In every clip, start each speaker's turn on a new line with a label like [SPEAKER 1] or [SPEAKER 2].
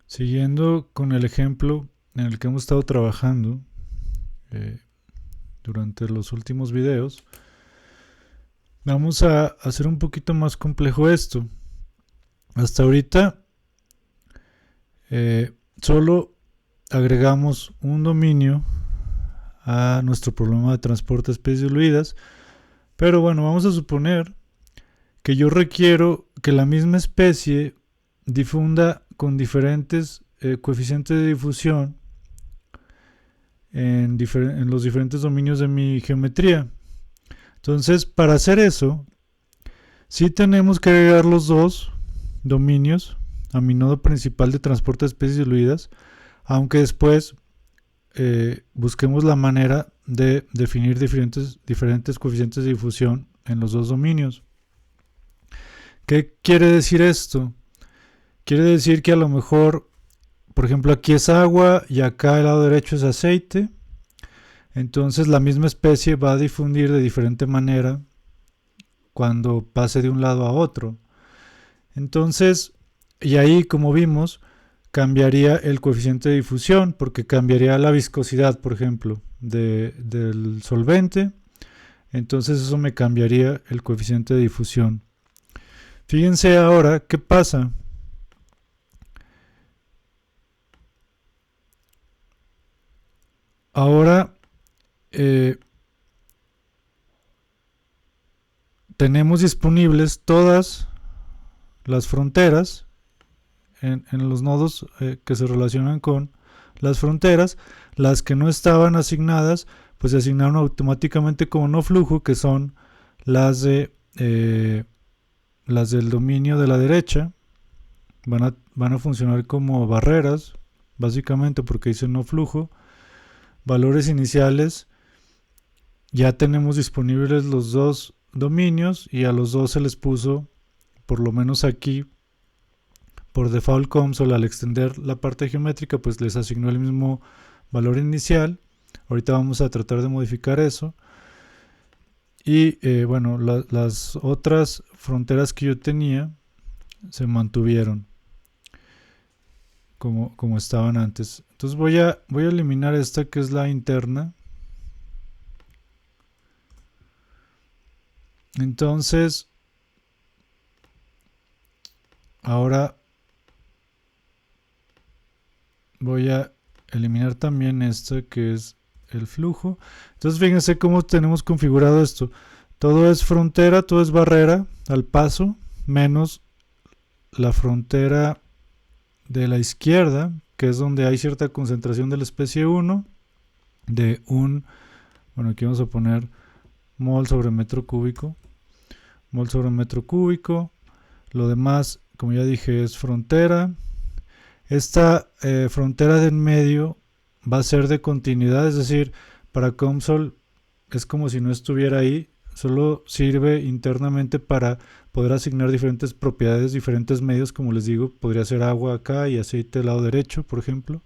[SPEAKER 1] Siguiendo con el ejemplo en el que hemos estado trabajando eh, durante los últimos videos, vamos a hacer un poquito más complejo esto. Hasta ahorita solo agregamos un dominio a nuestro problema de transporte de especies diluidas, pero bueno, vamos a suponer que yo requiero que la misma especie difunda con diferentes coeficientes de difusión en los diferentes dominios de mi geometría. Entonces, para hacer eso, sí tenemos que agregar los dos dominios a mi nodo principal de transporte de especies diluidas, aunque después busquemos la manera de definir diferentes coeficientes de difusión en los dos dominios. ¿Qué quiere decir esto? Quiere decir que a lo mejor, por ejemplo, aquí es agua y acá el lado derecho es aceite. Entonces la misma especie va a difundir de diferente manera cuando pase de un lado a otro. Entonces, y ahí como vimos, cambiaría el coeficiente de difusión porque cambiaría la viscosidad, por ejemplo, del solvente. Entonces eso me cambiaría el coeficiente de difusión. Fíjense ahora qué pasa. Ahora tenemos disponibles todas las fronteras en los nodos que se relacionan con las fronteras. Las que no estaban asignadas pues se asignaron automáticamente como no flujo, que son las las del dominio de la derecha. Van a funcionar como barreras básicamente porque dice no flujo. Valores iniciales, ya tenemos disponibles los dos dominios y a los dos se les puso, por lo menos aquí, por default console, al extender la parte geométrica, pues les asignó el mismo valor inicial. Ahorita vamos a tratar de modificar eso. Y bueno, las otras fronteras que yo tenía se mantuvieron como estaban antes. Entonces voy a eliminar esta que es la interna. Entonces, ahora voy a eliminar también esta que es el flujo. Entonces fíjense cómo tenemos configurado esto. Todo es frontera, todo es barrera al paso, menos la frontera de la izquierda, que es donde hay cierta concentración de la especie 1, de bueno, aquí vamos a poner mol sobre metro cúbico. Mol sobre metro cúbico. Lo demás, como ya dije, es frontera. Esta frontera de en medio va a ser de continuidad, es decir, para COMSOL es como si no estuviera ahí, solo sirve internamente para poder asignar diferentes propiedades, diferentes medios, como les digo, podría ser agua acá y aceite del lado derecho, por ejemplo,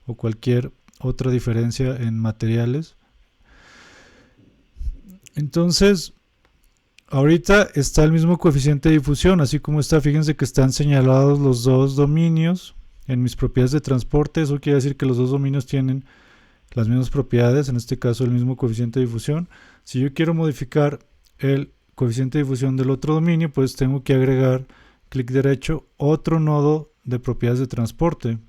[SPEAKER 1] o cualquier otra diferencia en materiales. Entonces, ahorita está el mismo coeficiente de difusión, así como está, fíjense que están señalados los dos dominios en mis propiedades de transporte. Eso quiere decir que los dos dominios tienen las mismas propiedades, en este caso el mismo coeficiente de difusión. Si yo quiero modificar el coeficiente de difusión del otro dominio, pues tengo que agregar, clic derecho, otro nodo de propiedades de transporte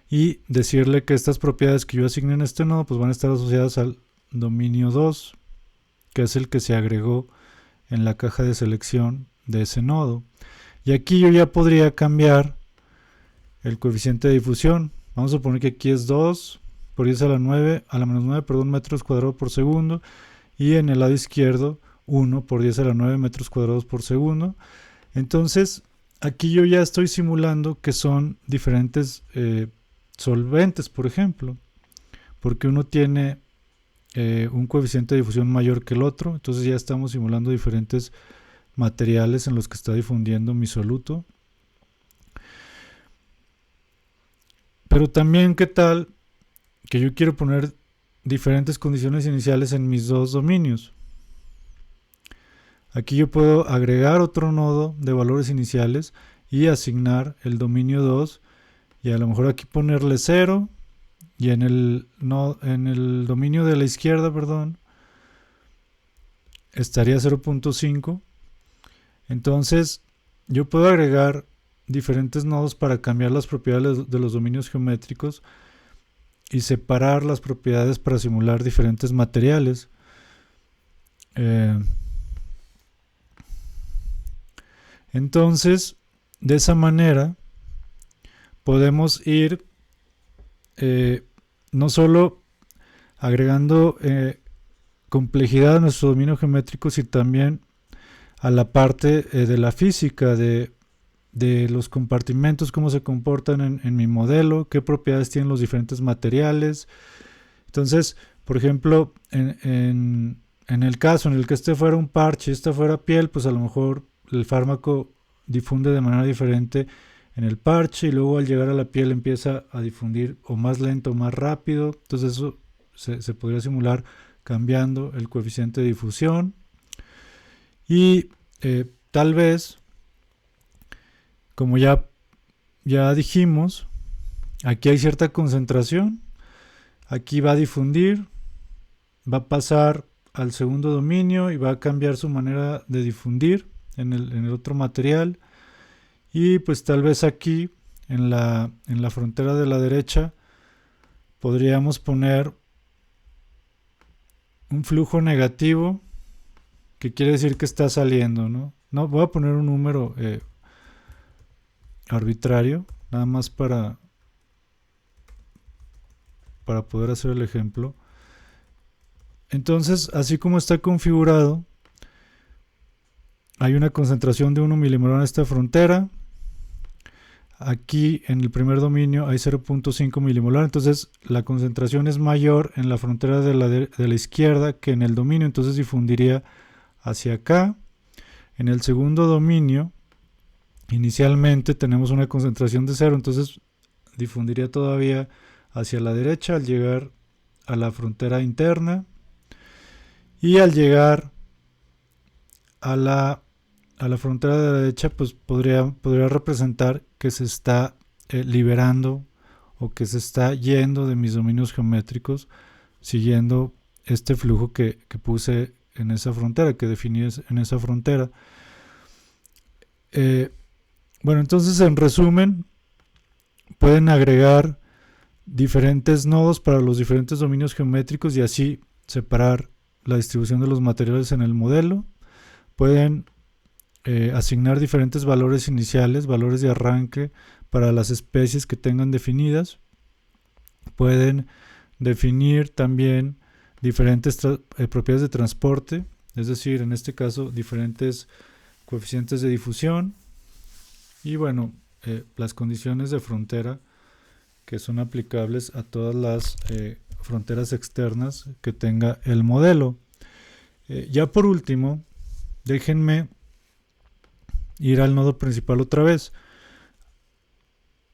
[SPEAKER 1] y decirle que estas propiedades que yo asigne en este nodo pues van a estar asociadas al dominio 2, que es el que se agregó en la caja de selección de ese nodo. Y aquí yo ya podría cambiar el coeficiente de difusión. Vamos a poner que aquí es 2 por 10 a la 9, a la menos 9, perdón, metros cuadrados por segundo. Y en el lado izquierdo 1 por 10 a la 9 metros cuadrados por segundo. Entonces, aquí yo ya estoy simulando que son diferentes solventes, por ejemplo. Porque uno tiene un coeficiente de difusión mayor que el otro. Entonces ya estamos simulando diferentes materiales en los que está difundiendo mi soluto. Pero también, ¿qué tal que yo quiero poner diferentes condiciones iniciales en mis dos dominios? Aquí yo puedo agregar otro nodo de valores iniciales y asignar el dominio 2 y a lo mejor aquí ponerle 0 y en el, no, en el dominio de la izquierda, perdón, estaría 0.5. Entonces yo puedo agregar diferentes nodos para cambiar las propiedades de los dominios geométricos y separar las propiedades para simular diferentes materiales. Entonces, de esa manera podemos ir no solo agregando complejidad a nuestro dominio geométrico, sino también a la parte de la física, de los compartimentos, cómo se comportan en mi modelo, qué propiedades tienen los diferentes materiales. Entonces, por ejemplo, en el caso en el que este fuera un parche y esta fuera piel, pues a lo mejor el fármaco difunde de manera diferente en el parche y luego al llegar a la piel empieza a difundir o más lento o más rápido. Entonces eso se podría simular cambiando el coeficiente de difusión. Y tal vez, como ya dijimos, aquí hay cierta concentración, aquí va a difundir, va a pasar al segundo dominio y va a cambiar su manera de difundir en el otro material, y pues tal vez aquí en la frontera de la derecha podríamos poner un flujo negativo, que quiere decir que está saliendo, ¿no? Voy a poner un número arbitrario, nada más para poder hacer el ejemplo. Entonces, así como está configurado, hay una concentración de 1 milimolar en esta frontera. Aquí en el primer dominio hay 0.5 milimolar, entonces la concentración es mayor en la frontera de la izquierda que en el dominio, entonces difundiría hacia acá. En el segundo dominio, inicialmente tenemos una concentración de 0, entonces difundiría todavía hacia la derecha al llegar a la frontera interna, y al llegar a la frontera de la derecha, pues podría representar que se está liberando o que se está yendo de mis dominios geométricos siguiendo este flujo que puse en esa frontera, que definí en esa frontera. Bueno, entonces en resumen, pueden agregar diferentes nodos para los diferentes dominios geométricos y así separar la distribución de los materiales en el modelo. Pueden asignar diferentes valores iniciales, valores de arranque para las especies que tengan definidas. Pueden definir también diferentes propiedades de transporte, es decir, en este caso diferentes coeficientes de difusión y bueno, las condiciones de frontera que son aplicables a todas las fronteras externas que tenga el modelo. Ya por último, déjenme ir al nodo principal otra vez.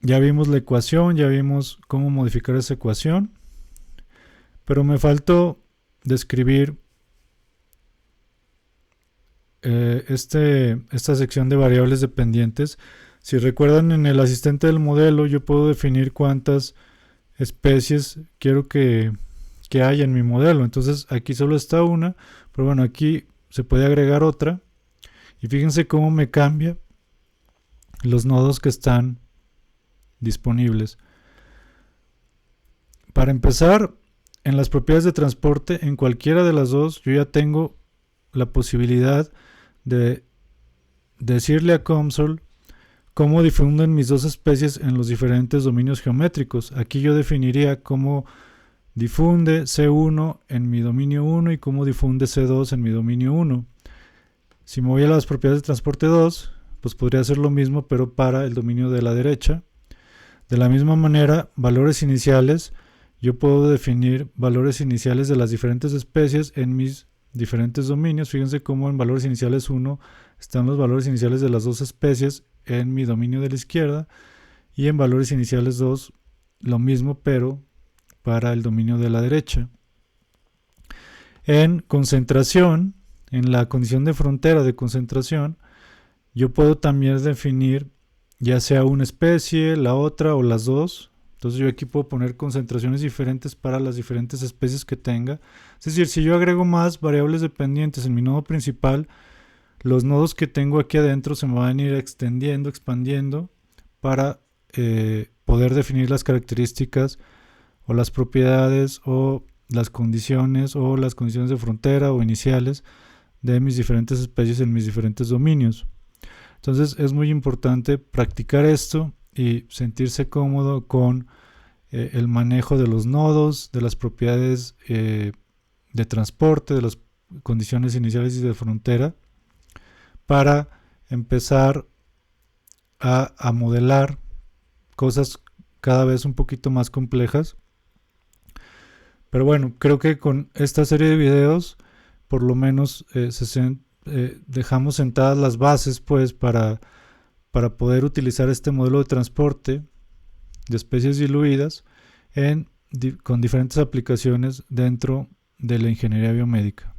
[SPEAKER 1] Ya vimos la ecuación, ya vimos cómo modificar esa ecuación, pero me faltó describir esta sección de variables dependientes. Si recuerdan, en el asistente del modelo yo puedo definir cuántas especies quiero que haya en mi modelo. Entonces aquí solo está una, pero bueno, aquí se puede agregar otra. Y fíjense cómo me cambia los nodos que están disponibles. Para empezar, en las propiedades de transporte, en cualquiera de las dos, yo ya tengo la posibilidad de decirle a COMSOL cómo difunden mis dos especies en los diferentes dominios geométricos. Aquí yo definiría cómo difunde C1 en mi dominio 1 y cómo difunde C2 en mi dominio 1. Si me voy a las propiedades de transporte 2, pues podría hacer lo mismo, pero para el dominio de la derecha. De la misma manera, valores iniciales, yo puedo definir valores iniciales de las diferentes especies en mis diferentes dominios. Fíjense cómo en valores iniciales 1 están los valores iniciales de las dos especies en mi dominio de la izquierda, y en valores iniciales 2 lo mismo, pero para el dominio de la derecha. En concentración, en la condición de frontera de concentración, yo puedo también definir ya sea una especie, la otra o las dos. Entonces yo aquí puedo poner concentraciones diferentes para las diferentes especies que tenga. Es decir, si yo agrego más variables dependientes en mi nodo principal, los nodos que tengo aquí adentro se me van a ir extendiendo, expandiendo para poder definir las características o las propiedades o las condiciones de frontera o iniciales de mis diferentes especies en mis diferentes dominios. Entonces es muy importante practicar esto y sentirse cómodo con el manejo de los nodos, de las propiedades de transporte, de las condiciones iniciales y de frontera, para empezar a modelar cosas cada vez un poquito más complejas. Pero bueno, creo que con esta serie de videos por lo menos dejamos sentadas las bases pues para poder utilizar este modelo de transporte de especies diluidas con diferentes aplicaciones dentro de la ingeniería biomédica.